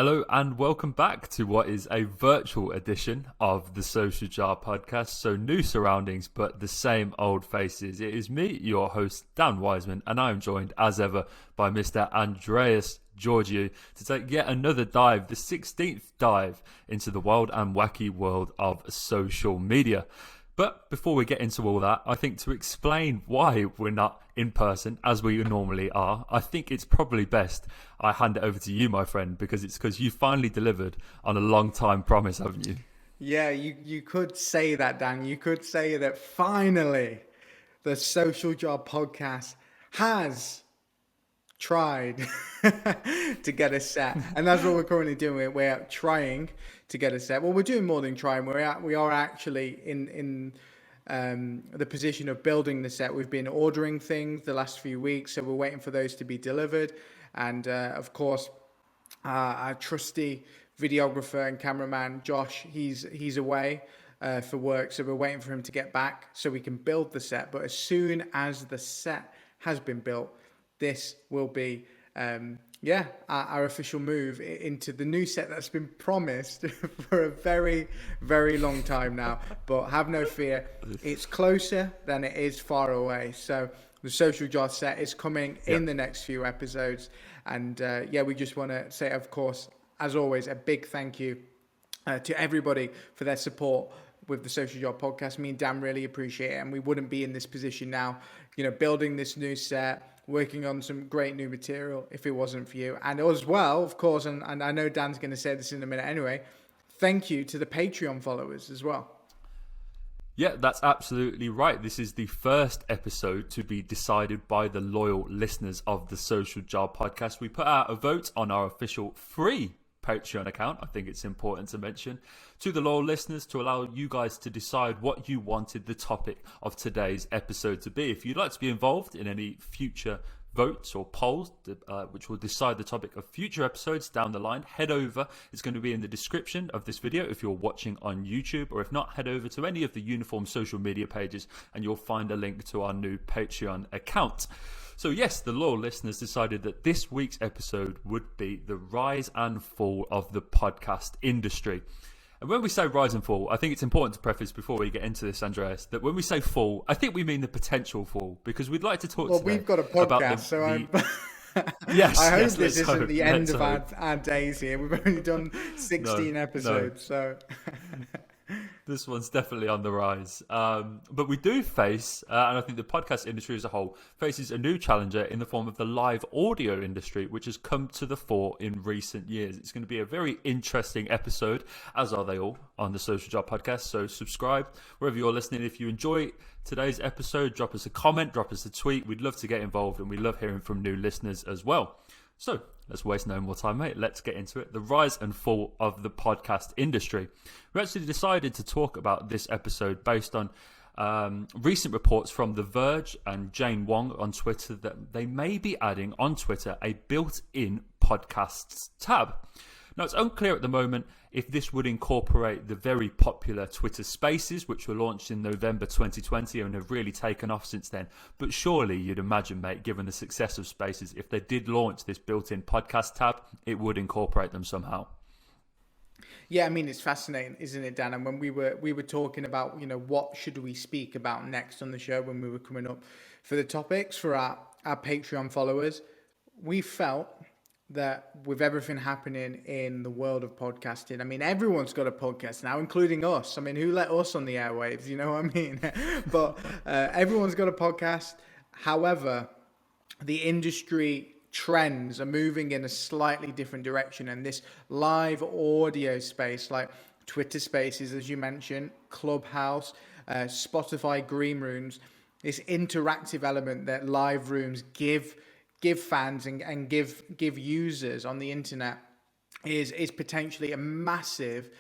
Hello and welcome back to what is a virtual edition of the Social Jar podcast. So new surroundings, but the same old faces. It is me, your host, Dan Wiseman, and I am joined as ever by Mr. Andreas Georgiou to take yet another dive, the 16th dive into the wild and wacky world of social media. But before we get into all that, I think to explain why we're not in person as we normally are, I think it's probably best I hand it over to you, my friend, because you finally delivered on a long time promise, haven't you? Yeah, you could say that, Dan. You could say that finally the Social Job podcast has tried to get a set, and that's what we're currently doing. We're trying to get a set. Well, we're doing more than trying. We are actually in the position of building the set. We've been ordering things the last few weeks, so we're waiting for those to be delivered. And of course, our trusty videographer and cameraman Josh, he's away for work, so we're waiting for him to get back so we can build the set. But as soon as the set has been built, this will be, our official move into the new set that's been promised for a very, very long time now. But have no fear, it's closer than it is far away. So the Social Jar set is coming in the next few episodes. And we just want to say, of course, as always, a big thank you to everybody for their support with the Social Job podcast. Me and Dan really appreciate it, and we wouldn't be in this position now, building this new set, working on some great new material if it wasn't for you. And as well, of course, and I know Dan's going to say this in a minute anyway, thank you to the Patreon followers as well. Yeah, that's absolutely right. This is the first episode to be decided by the loyal listeners of the Social Job podcast. We put out a vote on our official free Patreon account. I think it's important to mention to the loyal listeners to allow you guys to decide what you wanted the topic of today's episode to be. If you'd like to be involved in any future votes or polls which will decide the topic of future episodes down the line, head over. It's going to be in the description of this video if you're watching on YouTube, or if not, head over to any of the uniform social media pages and you'll find a link to our new Patreon account. So yes, the loyal listeners decided that this week's episode would be the rise and fall of the podcast industry. And when we say rise and fall, I think it's important to preface before we get into this, Andreas, that when we say fall, I think we mean the potential fall, because we'd like to talk today. Well, we've got a podcast, Yes, I hope this isn't the end of our days here. We've only done 16 episodes, so... This one's definitely on the rise. But we do face, and I think the podcast industry as a whole faces a new challenger in the form of the live audio industry, which has come to the fore in recent years. It's going to be a very interesting episode, as are they all, on the Social Job podcast. So subscribe wherever you're listening. If you enjoy today's episode, drop us a comment, drop us a tweet. We'd love to get involved, and we love hearing from new listeners as well. So let's waste no more time, mate. Let's get into it. The rise and fall of the podcast industry. We actually decided to talk about this episode based on recent reports from The Verge and Jane Wong on Twitter that they may be adding on Twitter a built-in podcasts tab. Now, it's unclear at the moment if this would incorporate the very popular Twitter Spaces, which were launched in November 2020 and have really taken off since then. But surely you'd imagine, mate, given the success of Spaces, if they did launch this built-in podcast tab, it would incorporate them somehow. Yeah, I mean, it's fascinating, isn't it, Dan? And when we were talking about, what should we speak about next on the show when we were coming up for the topics for our Patreon followers, we felt that with everything happening in the world of podcasting, I mean, everyone's got a podcast now, including us. I mean, who let us on the airwaves? You know what I mean? But everyone's got a podcast. However, the industry trends are moving in a slightly different direction, and this live audio space, like Twitter Spaces, as you mentioned, Clubhouse, Spotify Green Rooms, this interactive element that live rooms give fans and give users on the internet is potentially a massive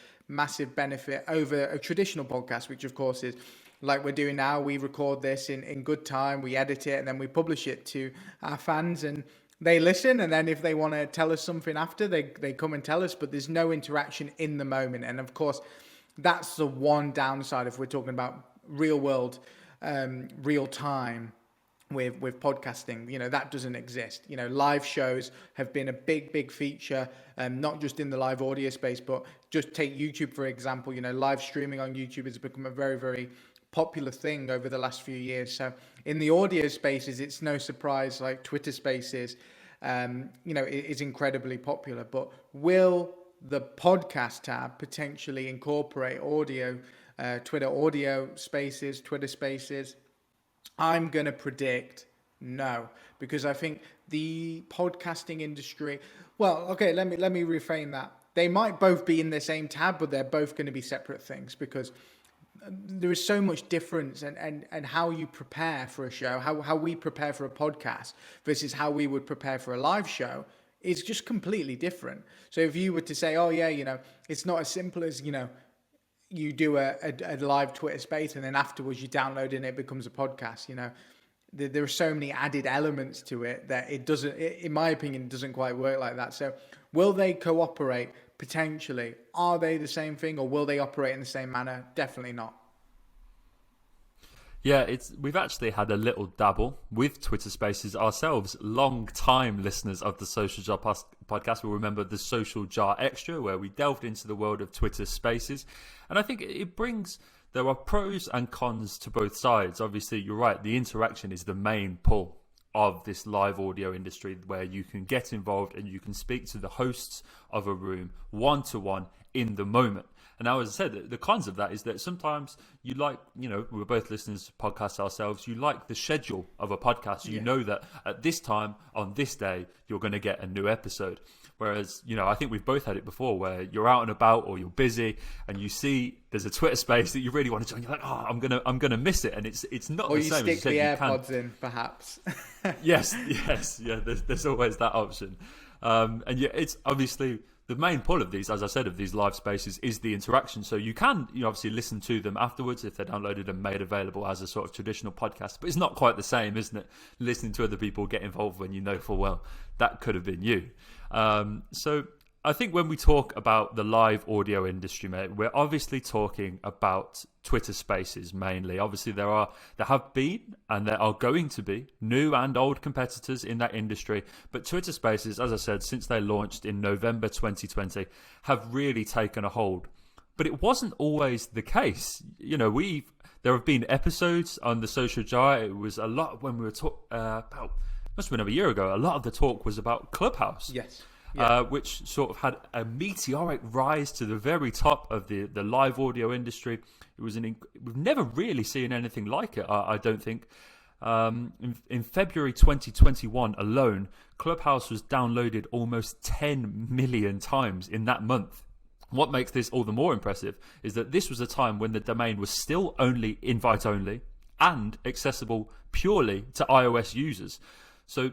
benefit over a traditional podcast, which of course is like we're doing now. We record this in good time, we edit it, and then we publish it to our fans, and they listen, and then if they want to tell us something after, they come and tell us, but there's no interaction in the moment. And of course, that's the one downside if we're talking about real world, real time with podcasting. That doesn't exist. Live shows have been a big feature, not just in the live audio space, but just take YouTube for example. Live streaming on YouTube has become a very popular thing over the last few years. So in the audio spaces, it's no surprise, like Twitter Spaces, is incredibly popular. But will the podcast tab potentially incorporate audio, Twitter audio spaces, Twitter Spaces? I'm going to predict no, because I think the podcasting industry, well, okay, let me reframe that. They might both be in the same tab, but they're both going to be separate things, because there is so much difference, and how you prepare for a show, how we prepare for a podcast versus how we would prepare for a live show is just completely different. So if you were to say, oh yeah, it's not as simple as, you do a live Twitter space and then afterwards you download it and it becomes a podcast. There are so many added elements to it that it doesn't, in my opinion, doesn't quite work like that. So will they cooperate? Potentially. Are they the same thing, or will they operate in the same manner? Definitely not. Yeah, we've actually had a little dabble with Twitter Spaces ourselves. Long time listeners of the Social Jar podcast will remember the Social Jar Extra, where we delved into the world of Twitter Spaces. And I think there are pros and cons to both sides. Obviously, you're right, the interaction is the main pull of this live audio industry, where you can get involved and you can speak to the hosts of a room one-to-one in the moment. And now, as I said, the cons of that is that sometimes you like, we're both listeners to podcasts ourselves, you like the schedule of a podcast. You know that at this time, on this day, you're going to get a new episode. Whereas, I think we've both had it before, where you're out and about or you're busy and you see there's a Twitter space that you really want to join. You're like, oh, I'm gonna miss it, and it's not the same. Or you stick the AirPods in, perhaps. yes, yeah. There's always that option, and yeah, it's obviously the main pull of these, as I said, of these live spaces is the interaction. So you can, obviously listen to them afterwards if they're downloaded and made available as a sort of traditional podcast. But it's not quite the same, isn't it? Listening to other people get involved when you know full well that could have been you. So I think when we talk about the live audio industry, mate, we're obviously talking about Twitter Spaces mainly. Obviously, there have been and there are going to be new and old competitors in that industry. But Twitter Spaces, as I said, since they launched in November 2020, have really taken a hold. But it wasn't always the case. There have been episodes on the Social Jar. It was a lot when we were talking about, must have been over a year ago. A lot of the talk was about Clubhouse. Yes. Which sort of had a meteoric rise to the very top of the live audio industry. It was we've never really seen anything like it, I don't think. In February 2021 alone, Clubhouse was downloaded almost 10 million times in that month. What makes this all the more impressive is that this was a time when the domain was still only invite only and accessible purely to iOS users. So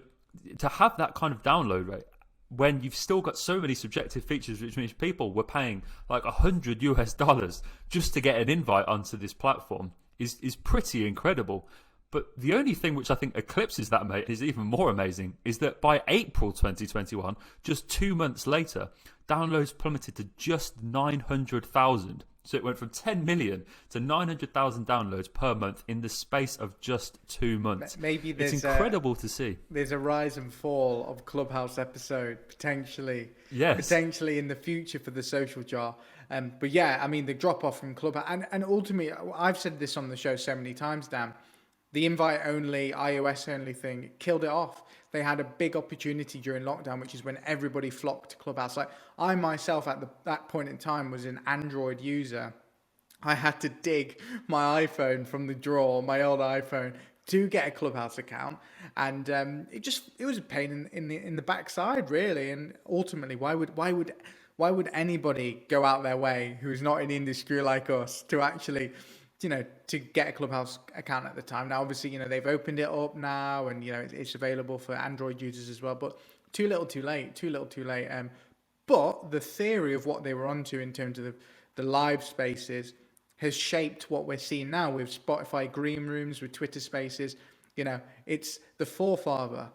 to have that kind of download rate, when you've still got so many subjective features, which means people were paying like $100 just to get an invite onto this platform, is pretty incredible. But the only thing which I think eclipses that, mate, is even more amazing, is that by April 2021, just 2 months later, downloads plummeted to just 900,000. So it went from 10 million to 900,000 downloads per month in the space of just 2 months. Maybe it's incredible to see. There's a rise and fall of Clubhouse episode potentially. Yes. Potentially in the future for the Social Jar. But yeah, I mean, the drop off from Clubhouse, and ultimately, I've said this on the show so many times, Dan. The invite only, iOS only thing killed it off. They had a big opportunity during lockdown, which is when everybody flocked to Clubhouse. Like I myself at that point in time was an Android user. I had to dig my iPhone from the drawer, my old iPhone, to get a Clubhouse account, and it was a pain in the backside, really. And ultimately, why would anybody go out their way who's not in the industry like us to actually, to get a Clubhouse account at the time? Now, obviously, they've opened it up now, and it's available for Android users as well. But too little, too late. But the theory of what they were onto in terms of the live spaces has shaped what we're seeing now with Spotify Green Rooms, with Twitter Spaces. It's the forefather.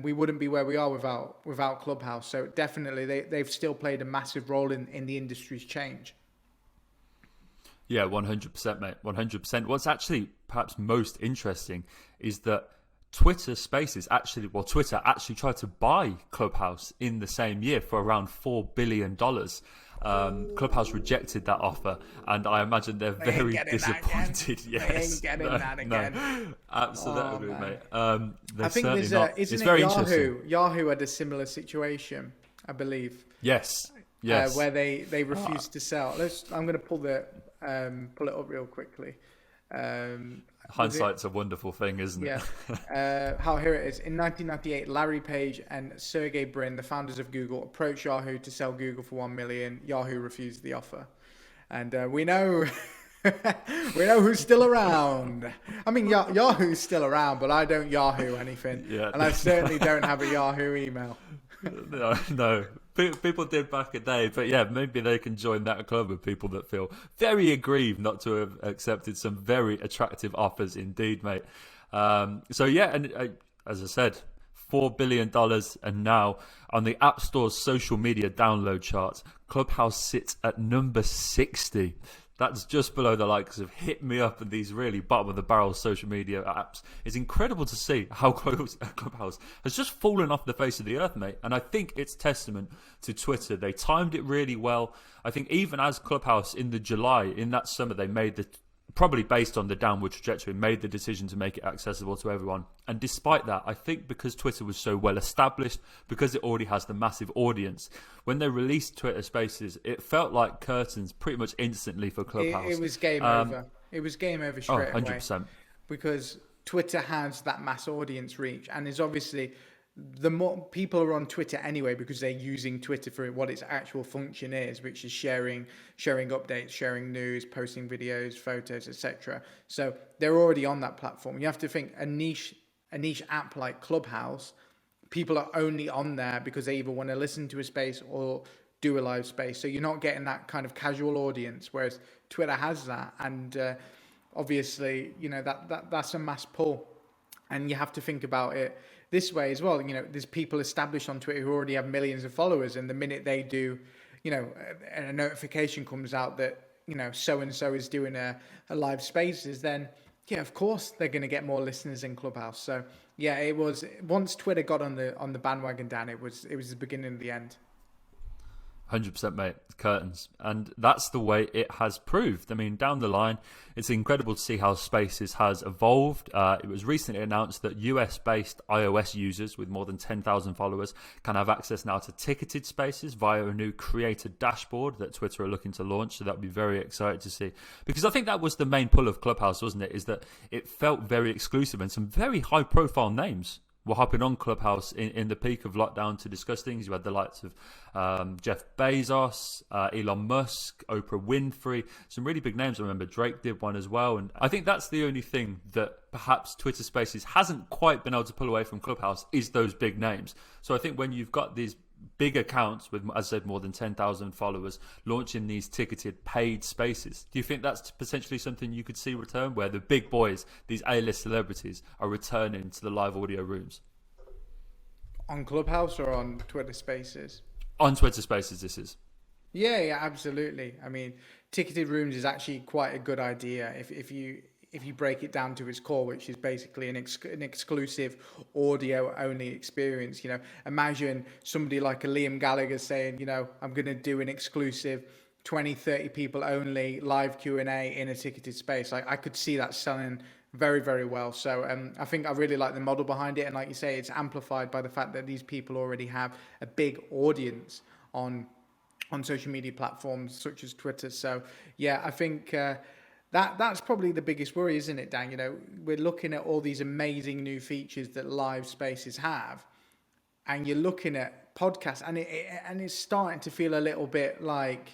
We wouldn't be where we are without Clubhouse. So definitely, they've still played a massive role in the industry's change. Yeah, 100%, mate. 100%. What's actually perhaps most interesting is that Twitter actually tried to buy Clubhouse in the same year for around $4 billion. Clubhouse rejected that offer, and I imagine they're very disappointed. Yes, they ain't getting that again. No, absolutely, mate. I think there's not. Isn't it's it very Yahoo? interesting. Yahoo had a similar situation, I believe. Yes. Where they refused to sell. I'm going to pull it up real quickly. Hindsight's a wonderful thing, isn't it? Yeah. Here it is. In 1998, Larry Page and Sergey Brin, the founders of Google, approached Yahoo to sell Google for $1 million. Yahoo refused the offer, and we know who's still around. I mean, Yahoo's still around, but I don't Yahoo anything, and I certainly don't have a Yahoo email. No. People did back a day, but yeah, maybe they can join that club of people that feel very aggrieved not to have accepted some very attractive offers indeed, mate. So yeah, and as I said, $4 billion, and now on the App Store's social media download charts, Clubhouse sits at number 60. That's just below the likes of Hit Me Up and these really bottom of the barrel social media apps. It's incredible to see how Clubhouse has just fallen off the face of the earth, mate. And I think it's testament to Twitter. They timed it really well. I think even as Clubhouse in that summer, they made probably based on the downward trajectory, made the decision to make it accessible to everyone. And despite that, I think because Twitter was so well established, because it already has the massive audience, when they released Twitter Spaces, it felt like curtains pretty much instantly for Clubhouse. It was game over. It was game over straight 100%. away. Because Twitter has that mass audience reach, and is obviously the more people are on Twitter anyway, because they're using Twitter for what its actual function is, which is sharing updates, sharing news, posting videos, photos, etc. So they're already on that platform. You have to think a niche app like Clubhouse, people are only on there because they either want to listen to a space or do a live space. So you're not getting that kind of casual audience, whereas Twitter has that. And obviously, that's a mass pull. And you have to think about it this way as well. There's people established on Twitter who already have millions of followers, and the minute they do, a notification comes out that, so-and-so is doing a live spaces, then, yeah, of course they're going to get more listeners in Clubhouse. So, yeah, it was, once Twitter got on the bandwagon, Dan, it was the beginning of the end. 100%, mate. Curtains. And that's the way it has proved. I mean, down the line, it's incredible to see how Spaces has evolved. It was recently announced that US-based iOS users with more than 10,000 followers can have access now to ticketed Spaces via a new creator dashboard that Twitter are looking to launch. So that'll be very excited to see. Because I think that was the main pull of Clubhouse, wasn't it? Is that it felt very exclusive, and some very high-profile names were hopping on Clubhouse in the peak of lockdown to discuss things. You had the likes of Jeff Bezos, Elon Musk, Oprah Winfrey, some really big names. I remember Drake did one as well. And I think that's the only thing that perhaps Twitter Spaces hasn't quite been able to pull away from Clubhouse is those big names. So I think when you've got these big accounts with, as I said, more than 10,000 followers launching these ticketed paid spaces, do you think that's potentially something you could see return, where the big boys, these A-list celebrities, are returning to the live audio rooms? On Clubhouse or on Twitter Spaces? On Twitter Spaces, this is. Yeah, absolutely. I mean, ticketed rooms is actually quite a good idea if you break it down to its core, which is basically an exclusive audio-only experience. Imagine somebody like a Liam Gallagher saying, I'm going to do an exclusive 20, 30 people only live Q&A in a ticketed space. I could see that selling very, very well. So I think I really like the model behind it. And like you say, it's amplified by the fact that these people already have a big audience on social media platforms such as Twitter. So yeah, I think that's probably the biggest worry, isn't it, Dan? We're looking at all these amazing new features that live spaces have, and you're looking at podcasts, and it's starting to feel a little bit like,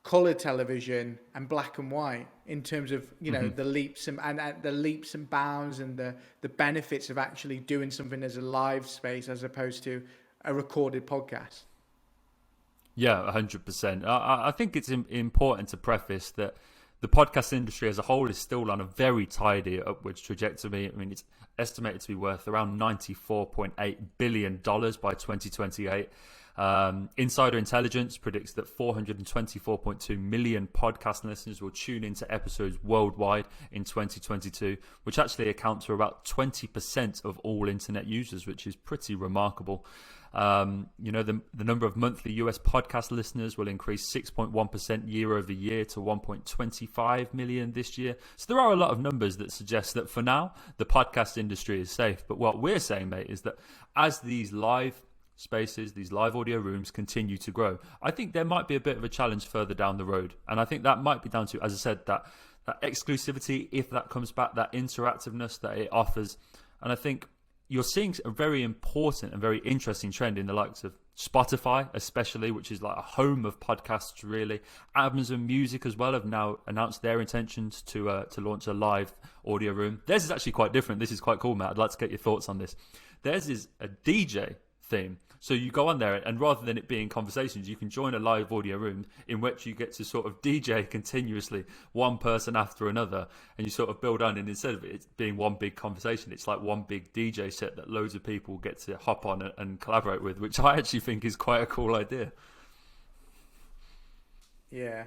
color television and black and white in terms of the leaps and the leaps and bounds and the benefits of actually doing something as a live space as opposed to a recorded podcast. Yeah, 100%. I think it's important to preface that the podcast industry as a whole is still on a very tidy upwards trajectory. I mean, it's estimated to be worth around $94.8 billion by 2028. Insider Intelligence predicts that 424.2 million podcast listeners will tune into episodes worldwide in 2022, which actually accounts for about 20% of all internet users, which is pretty remarkable. The number of monthly US podcast listeners will increase 6.1% year over year to 1.25 million this year. So there are a lot of numbers that suggest that for now, the podcast industry is safe. But what we're saying, mate, is that as these live spaces, these live audio rooms continue to grow, I think there might be a bit of a challenge further down the road. And I think that might be down to, as I said, that exclusivity, if that comes back, that interactiveness that it offers. And I think you're seeing a very important and very interesting trend in the likes of Spotify, especially, which is like a home of podcasts, really. Amazon Music as well have now announced their intentions to launch a live audio room. Theirs is actually quite different. This is quite cool, Matt. I'd like to get your thoughts on this. Theirs is a DJ theme. So you go on there, and rather than it being conversations, you can join a live audio room in which you get to sort of DJ continuously, one person after another, and you sort of build on. And instead of it being one big conversation, it's like one big DJ set that loads of people get to hop on and collaborate with, which I actually think is quite a cool idea. Yeah,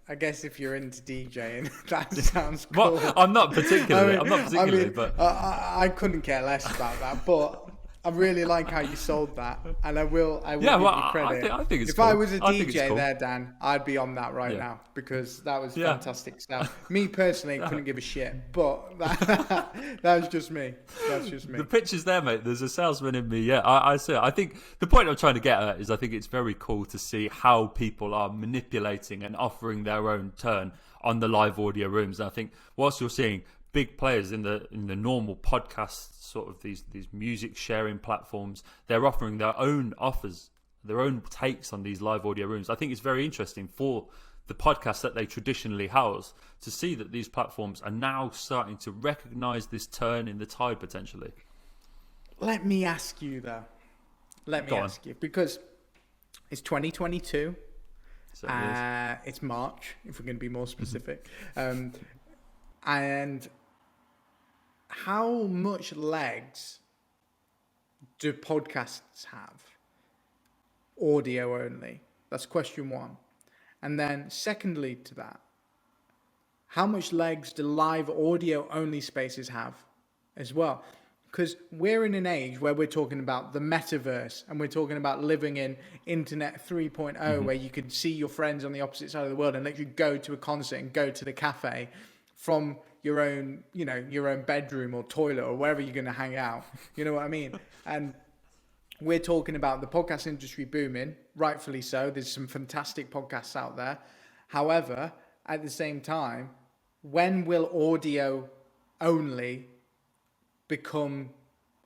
I guess if you're into DJing, that sounds cool. Well, I'm not particularly, but I couldn't care less about that, but I really like how you sold that, and I will give you credit. I think it's if cool. I was a DJ cool. there, Dan, I'd be on that right now, because that was fantastic stuff. Me personally, couldn't give a shit, but that was just me. That's just me. The picture's there, mate. There's a salesman in me. Yeah, I see it. I think the point I'm trying to get at is I think it's very cool to see how people are manipulating and offering their own turn on the live audio rooms. And I think whilst you're seeing big players in the normal podcast, sort of these music sharing platforms, they're offering their own offers, their own takes on these live audio rooms. I think it's very interesting for the podcasts that they traditionally house to see that these platforms are now starting to recognize this turn in the tide potentially. Let me ask you though. Because it's 2022. It's March, if we're going to be more specific. And how much legs do podcasts have? Audio only. That's question one. And then secondly to that, how much legs do live audio only spaces have as well? Because we're in an age where we're talking about the metaverse, and we're talking about living in Internet 3.0, where you can see your friends on the opposite side of the world and literally go to a concert and go to the cafe from your own bedroom or toilet or wherever you're going to hang out. You know what I mean? And we're talking about the podcast industry booming, rightfully so. There's some fantastic podcasts out there. However, at the same time, when will audio only become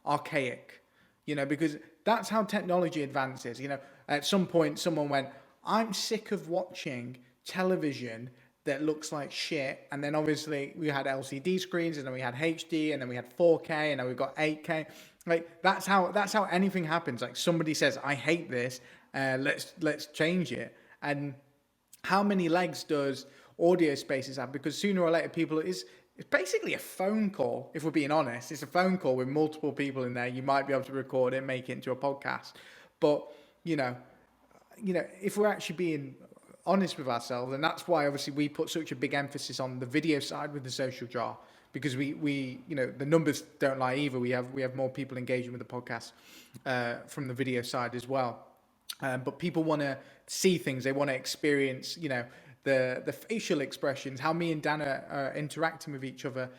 archaic? Because that's how technology advances. At some point, someone went, I'm sick of watching television that looks like shit. And then obviously we had LCD screens, and then we had HD, and then we had 4K, and then we've got 8K. Like that's how anything happens. Like somebody says, I hate this, let's change it. And how many legs does audio spaces have? Because sooner or later it's basically a phone call, if we're being honest. It's a phone call with multiple people in there. You might be able to record it, make it into a podcast. But, if we're actually being honest with ourselves, and that's why obviously we put such a big emphasis on the video side with the social jar, because we the numbers don't lie either. We have more people engaging with the podcast from the video side as well. But people want to see things. They want to experience, the facial expressions, how me and Dan are interacting with each other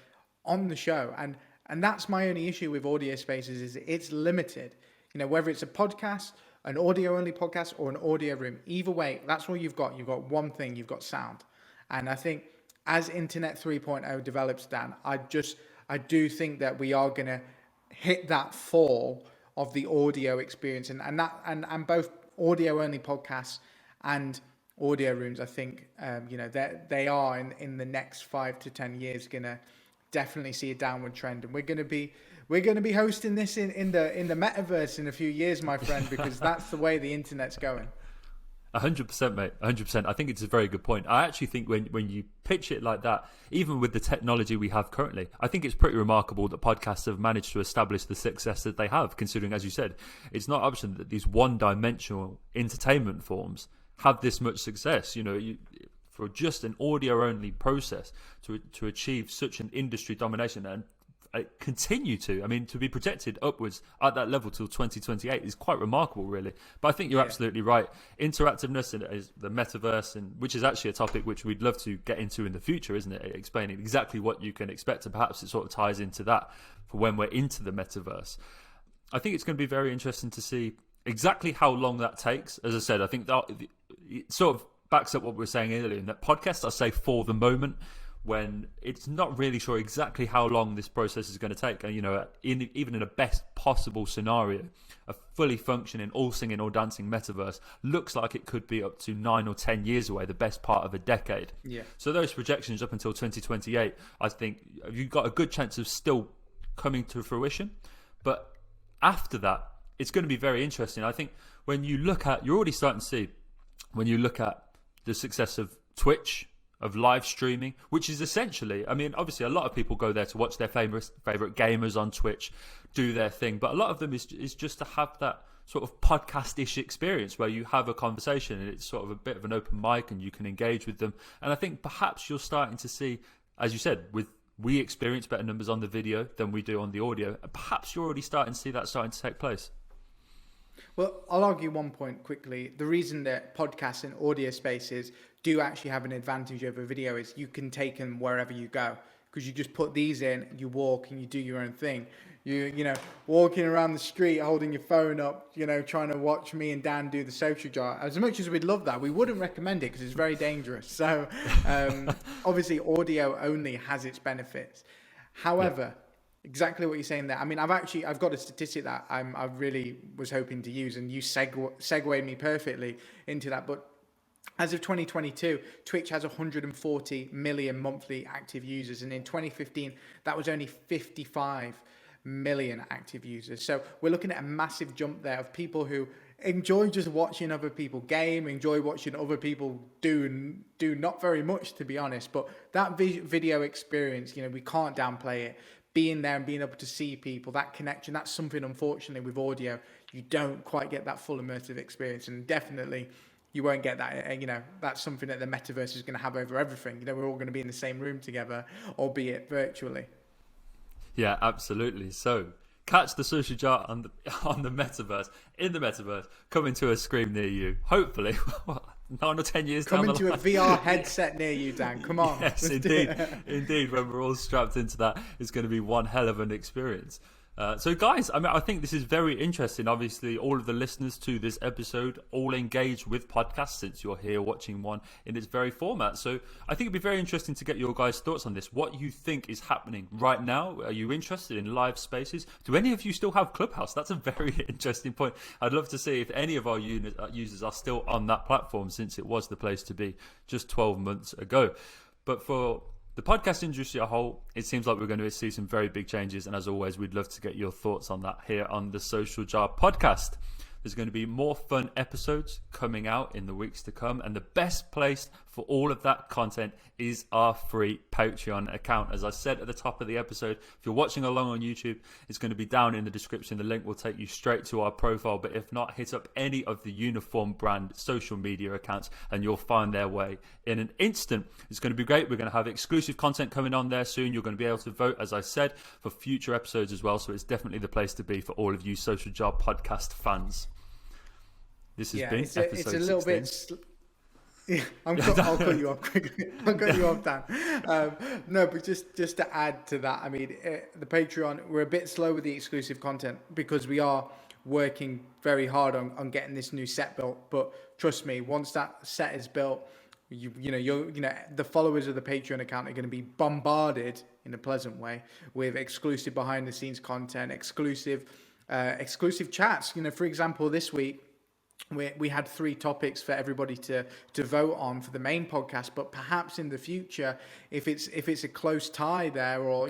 on the show. And that's my only issue with audio spaces, is it's limited. Whether it's a podcast, an audio only podcast, or an audio room, either way, that's all you've got. You've got one thing, you've got sound. And I think as Internet 3.0 develops, Dan, I do think that we are going to hit that fall of the audio experience, and both audio only podcasts and audio rooms, I think, they are in the next 5 to 10 years going to definitely see a downward trend, and we're going to be hosting this in the metaverse in a few years, my friend, because that's the way the internet's going. 100%, mate. 100%. I think it's a very good point. I actually think when you pitch it like that, even with the technology we have currently, I think it's pretty remarkable that podcasts have managed to establish the success that they have, considering, as you said, it's not option that these one-dimensional entertainment forms have this much success. For just an audio-only process to achieve such an industry domination and continue to be projected upwards at that level till 2028 is quite remarkable, really. But I think you're absolutely right. Interactiveness and the metaverse, and which is actually a topic which we'd love to get into in the future, isn't it? Explaining exactly what you can expect, and perhaps it sort of ties into that for when we're into the metaverse. I think it's going to be very interesting to see exactly how long that takes. As I said, I think that it sort of backs up what we were saying earlier, in that podcasts are safe for the moment, when it's not really sure exactly how long this process is going to take. And, even in a best possible scenario, a fully functioning, all singing, all dancing metaverse looks like it could be up to 9 or 10 years away, the best part of a decade. Yeah. So those projections up until 2028, I think you've got a good chance of still coming to fruition. But after that, it's going to be very interesting. I think when you look at, you're already starting to see, when you look at the success of Twitch, of live streaming, which is essentially, obviously a lot of people go there to watch their favorite gamers on Twitch do their thing, but a lot of them is just to have that sort of podcast-ish experience where you have a conversation and it's sort of a bit of an open mic and you can engage with them. And I think perhaps you're starting to see, as you said, we experience better numbers on the video than we do on the audio. Perhaps you're already starting to see that starting to take place. Well, I'll argue one point quickly. The reason that podcasts and audio spaces do actually have an advantage over video is you can take them wherever you go, because you just put these in, you walk and you do your own thing. Walking around the street holding your phone up, trying to watch me and Dan do the social jar. As much as we'd love that, we wouldn't recommend it because it's very dangerous. So obviously audio only has its benefits. However, exactly what you're saying there. I've got a statistic that I really was hoping to use, and you segued me perfectly into that. But as of 2022, Twitch has 140 million monthly active users, and in 2015, that was only 55 million active users. So we're looking at a massive jump there of people who enjoy just watching other people game, enjoy watching other people do not very much, to be honest. But that video experience, we can't downplay it. Being there and being able to see people, that connection, that's something, unfortunately, with audio, you don't quite get that full immersive experience. And definitely, you won't get that. That's something that the metaverse is going to have over everything. We're all going to be in the same room together, albeit virtually. Yeah, absolutely. So catch the social jar on the metaverse, in the metaverse, coming to a screen near you. Hopefully, 9 or 10 years down the line. Coming to a VR headset near you, Dan. Come on. Yes, indeed. Indeed, when we're all strapped into that, it's going to be one hell of an experience. So guys, I think this is very interesting. Obviously, all of the listeners to this episode all engage with podcasts, since you're here watching one in its very format. So I think it'd be very interesting to get your guys' thoughts on this. What you think is happening right now? Are you interested in live spaces? Do any of you still have Clubhouse? That's a very interesting point. I'd love to see if any of our users are still on that platform, since it was the place to be just 12 months ago. But for the podcast industry as a whole, it seems like we're going to see some very big changes. And as always, we'd love to get your thoughts on that here on the Social Jar podcast. There's going to be more fun episodes coming out in the weeks to come. And the best place for all of that content is our free Patreon account. As I said at the top of the episode, if you're watching along on YouTube, it's going to be down in the description. The link will take you straight to our profile. But if not, hit up any of the Uniform brand social media accounts and you'll find their way in an instant. It's going to be great. We're going to have exclusive content coming on there soon. You're going to be able to vote, as I said, for future episodes as well. So it's definitely the place to be for all of you Social Jar podcast fans. This has been episode 16. It's a little bit... I'll cut you off quickly. I'll cut you off, Dan. No, but just to add to that, the Patreon, we're a bit slow with the exclusive content because we are working very hard on getting this new set built. But trust me, once that set is built, the followers of the Patreon account are going to be bombarded in a pleasant way with exclusive behind the scenes content, exclusive chats. For example, this week, we had 3 topics for everybody to vote on for the main podcast, but perhaps in the future, if it's a close tie there, or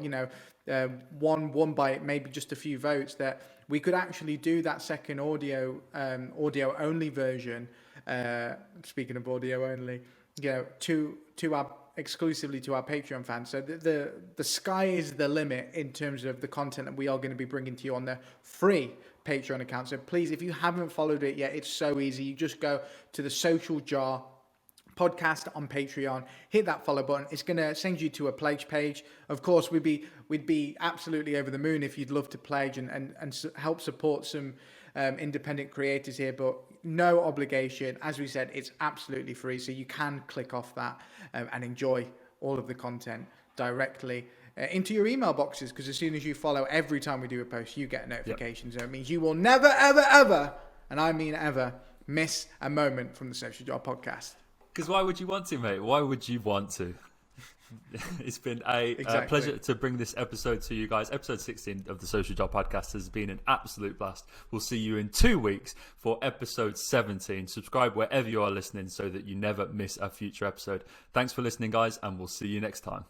won by maybe just a few votes, that we could actually do that second audio only version speaking of audio only, to our exclusively to our Patreon fans. So the sky is the limit in terms of the content that we are going to be bringing to you on the free Patreon account. So please, if you haven't followed it yet, it's so easy. You just go to the Social Jar podcast on Patreon, hit that follow button. It's going to send you to a pledge page. Of course, we'd be absolutely over the moon if you'd love to pledge and help support some independent creators here, but no obligation. As we said, it's absolutely free, so you can click off that and enjoy all of the content directly into your email boxes, because as soon as you follow, every time we do a post, you get notifications. Yep. So it means you will never, ever, ever, and I mean ever, miss a moment from the Social Job Podcast. Because why would you want to, mate? Why would you want to? It's been a pleasure to bring this episode to you guys. Episode 16 of the Social Job Podcast has been an absolute blast. We'll see you in 2 weeks for episode 17. Subscribe wherever you are listening so that you never miss a future episode. Thanks for listening, guys, and we'll see you next time.